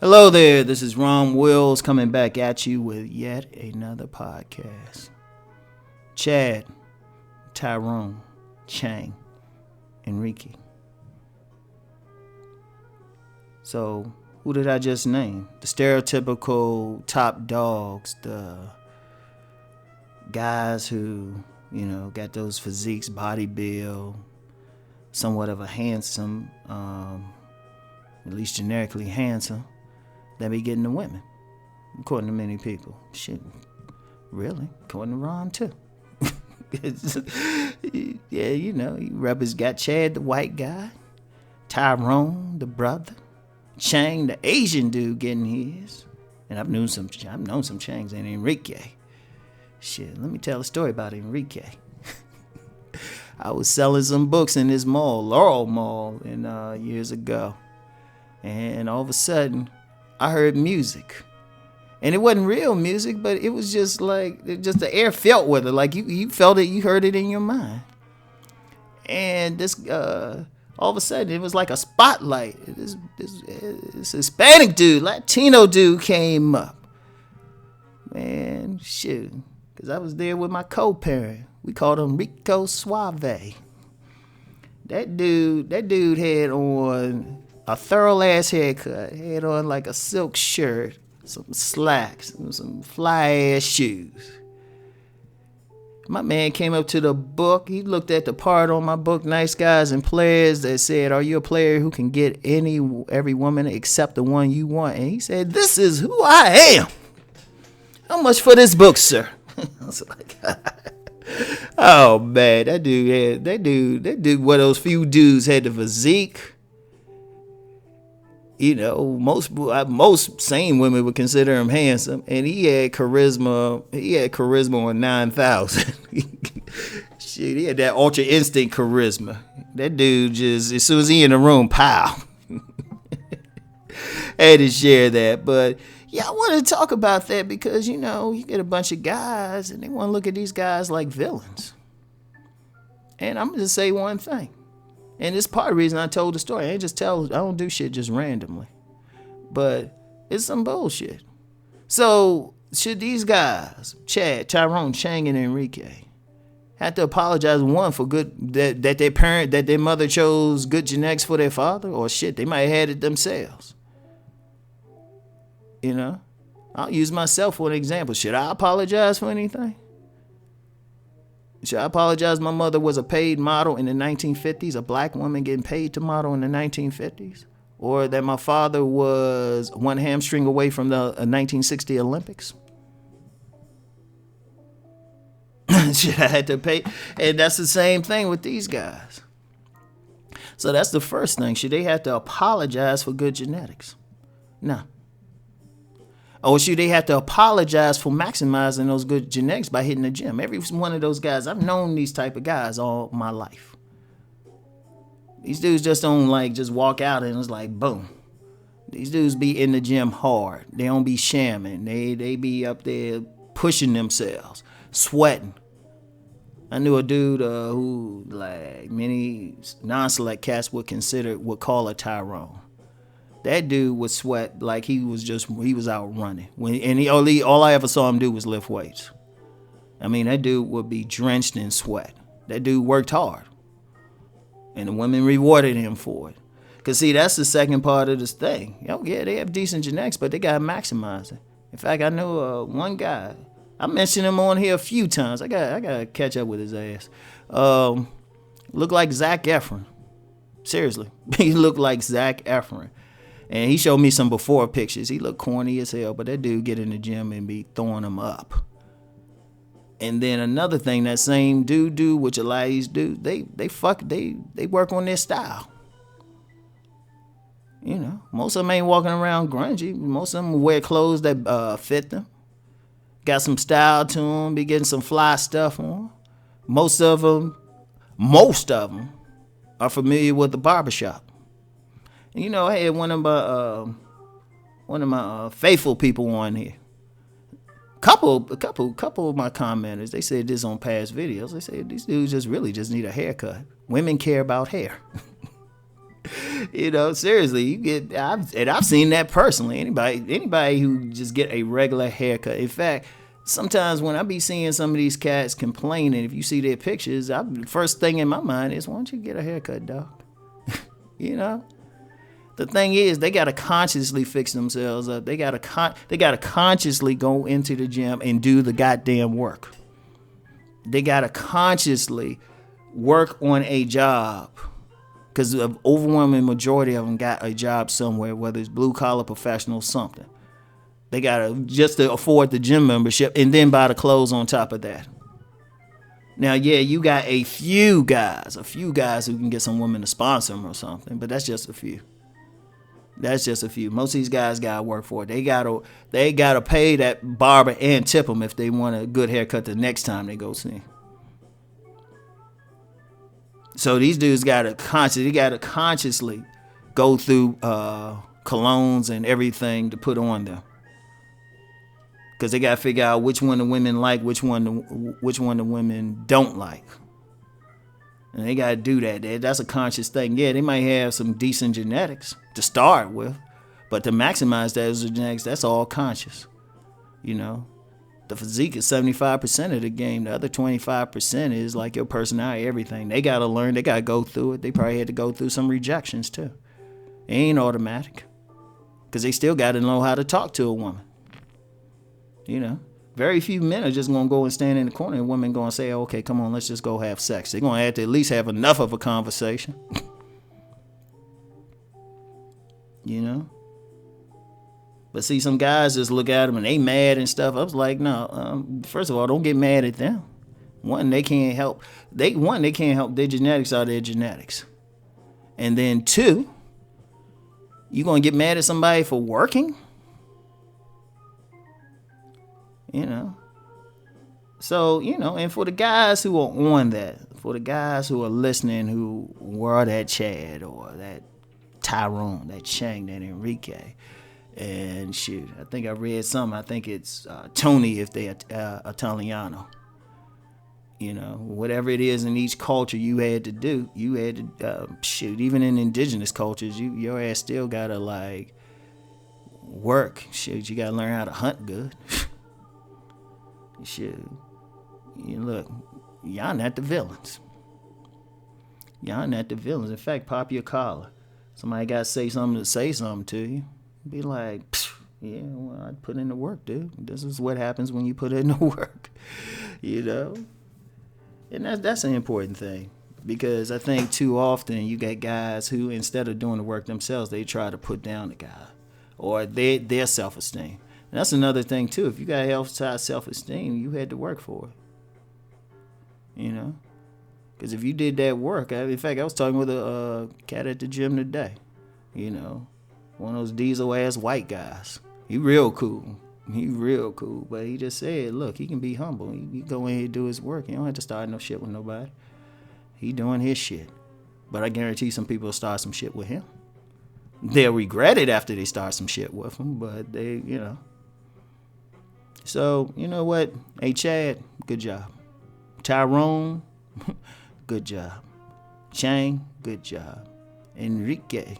Hello there, this is Rom Wills coming back at you with yet another podcast. Chad, Tyrone, Chang, Enrique. So, who did I just name? The stereotypical top dogs, the guys who, got those physiques, body build, somewhat of a handsome, at least generically handsome, that be getting the women, according to many people. Shit, really? According to Ron, too. Yeah, rappers got Chad, the white guy, Tyrone, the brother, Chang, the Asian dude, getting his. And I've known some Changs, and Enrique. Shit, let me tell a story about Enrique. I was selling some books in this mall, Laurel Mall, years ago. And all of a sudden, I heard music. And it wasn't real music, but it was just like, the air felt with it. Like you felt it, you heard it in your mind. And this, all of a sudden, it was like a spotlight. This Hispanic dude, Latino dude came up. Man, shit. Because I was there with my co-parent. We called him Rico Suave. That dude had on a thorough ass haircut, had on like a silk shirt, some slacks, and some fly ass shoes. My man came up to the book. He looked at the part on my book, Nice Guys and Players, that said, "Are you a player who can get every woman except the one you want?" And he said, "This is who I am. How much for this book, sir?" I was like, oh man, that dude, one of those few dudes had the physique. Most sane women would consider him handsome, and he had charisma. He had charisma on 9,000. Shit, he had that ultra instinct charisma. That dude just, as soon as he in the room, pow. I had to share that, but yeah, I wanted to talk about that because you get a bunch of guys and they want to look at these guys like villains. And I'm gonna just say one thing. And it's part of the reason I told the story. I don't do shit just randomly. But it's some bullshit. So, should these guys, Chad, Tyrone, Chang, and Enrique, have to apologize, one, for that their mother chose good genetics for their father? Or shit, they might have had it themselves. I'll use myself for an example. Should I apologize for anything? Should I apologize? My mother was a paid model in the 1950s, a black woman getting paid to model in the 1950s? Or that my father was one hamstring away from the 1960 Olympics? Should I have to pay? And that's the same thing with these guys. So that's the first thing. Should they have to apologize for good genetics? No. Or should they have to apologize for maximizing those good genetics by hitting the gym? Every one of those guys, I've known these type of guys all my life. These dudes just don't just walk out and it's like, boom. These dudes be in the gym hard. They don't be shamming. They be up there pushing themselves, sweating. I knew a dude who many non-select cats would call a Tyrone. That dude would sweat like he was out running. All I ever saw him do was lift weights. I mean, that dude would be drenched in sweat. That dude worked hard. And the women rewarded him for it. Because, see, that's the second part of this thing. Yeah, they have decent genetics, but they got to maximize it. In fact, I know one guy. I mentioned him on here a few times. I got to catch up with his ass. Looked like Zac Efron. Seriously. He looked like Zac Efron. And he showed me some before pictures. He looked corny as hell, but that dude get in the gym and be throwing them up. And then another thing, that same dude do, which a lot of these dudes, they work on their style. Most of them ain't walking around grungy. Most of them wear clothes that fit them. Got some style to them, be getting some fly stuff on. Most of them are familiar with the barbershop. And I had one of my faithful people on here. Couple of my commenters, they said this on past videos. They said these dudes just need a haircut. Women care about hair. Seriously, I've seen that personally. Anybody who just get a regular haircut. In fact, sometimes when I be seeing some of these cats complaining, if you see their pictures, first thing in my mind is, why don't you get a haircut, dog? you know. The thing is, they gotta consciously fix themselves up. They gotta consciously go into the gym and do the goddamn work. They gotta consciously work on a job. Because the overwhelming majority of them got a job somewhere, whether it's blue collar, professional, something. They gotta just to afford the gym membership and then buy the clothes on top of that. Now, yeah, you got a few guys who can get some women to sponsor them or something, but that's just a few. Most of these guys gotta work for it. They gotta pay that barber and tip them if they want a good haircut the next time they go see. So these dudes gotta consciously go through colognes and everything to put on them, because they gotta figure out which one the women like, which one the women don't like, and they gotta do that. That's a conscious thing. Yeah, they might have some decent genetics to start with, but to maximize those genetics, that's all conscious. The physique is 75% of the game. The other 25% is like your personality, everything. They got to learn. They got to go through it. They probably had to go through some rejections too. It ain't automatic, because they still got to know how to talk to a woman. Very few men are just going to go and stand in the corner and women going to say, okay, come on, let's just go have sex. They're going to have to at least have enough of a conversation. But see, some guys just look at them and they mad and stuff. I was like, no. First of all, don't get mad at them. One, they can't help. They can't help. Their genetics are their genetics. And then two, you gonna get mad at somebody for working? So and for the guys who are on that, for the guys who are listening, who were that Chad or that Tyrone, that Chang, that Enrique. And shoot, I think I read something. I think it's Tony if they're Italiano. Whatever it is in each culture you had to do, even in indigenous cultures, your ass still gotta like work. Shoot, you gotta learn how to hunt good. Shoot, look, y'all not the villains. In fact, pop your collar. Somebody gotta say something to you. Be like, yeah, well, I put in the work, dude. This is what happens when you put in the work, And that's an important thing, because I think too often you get guys who, instead of doing the work themselves, they try to put down the guy or their self-esteem. And that's another thing too. If you got healthy self-esteem, you had to work for it. Because if you did that work, in fact, I was talking with a cat at the gym today. One of those diesel ass white guys. He real cool, but he just said, look, he can be humble. He go in here and do his work. He don't have to start no shit with nobody. He doing his shit. But I guarantee some people will start some shit with him. They'll regret it after they start some shit with him, but they, So, you know what? Hey, Chad, good job. Tyrone, good job. Chang, good job. Enrique,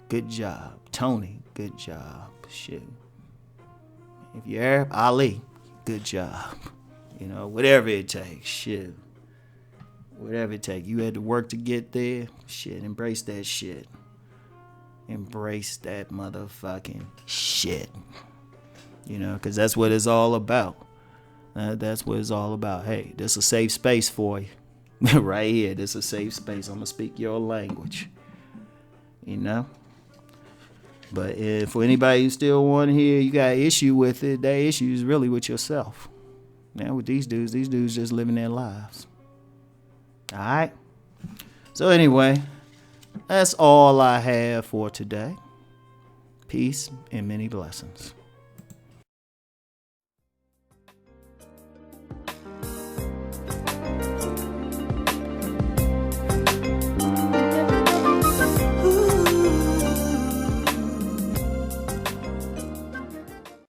good job. Tony, good job. Shit. If you're Arab, Ali, good job. Whatever it takes. Shit. Whatever it takes. You had to work to get there. Shit, embrace that shit. Embrace that motherfucking shit. Because that's what it's all about. That's what it's all about. Hey, this is a safe space for you. Right here, this is a safe space. I'm going to speak your language. But for anybody who still want to hear you got an issue with it, that issue is really with yourself. Now with these dudes just living their lives. All right? So anyway, that's all I have for today. Peace and many blessings.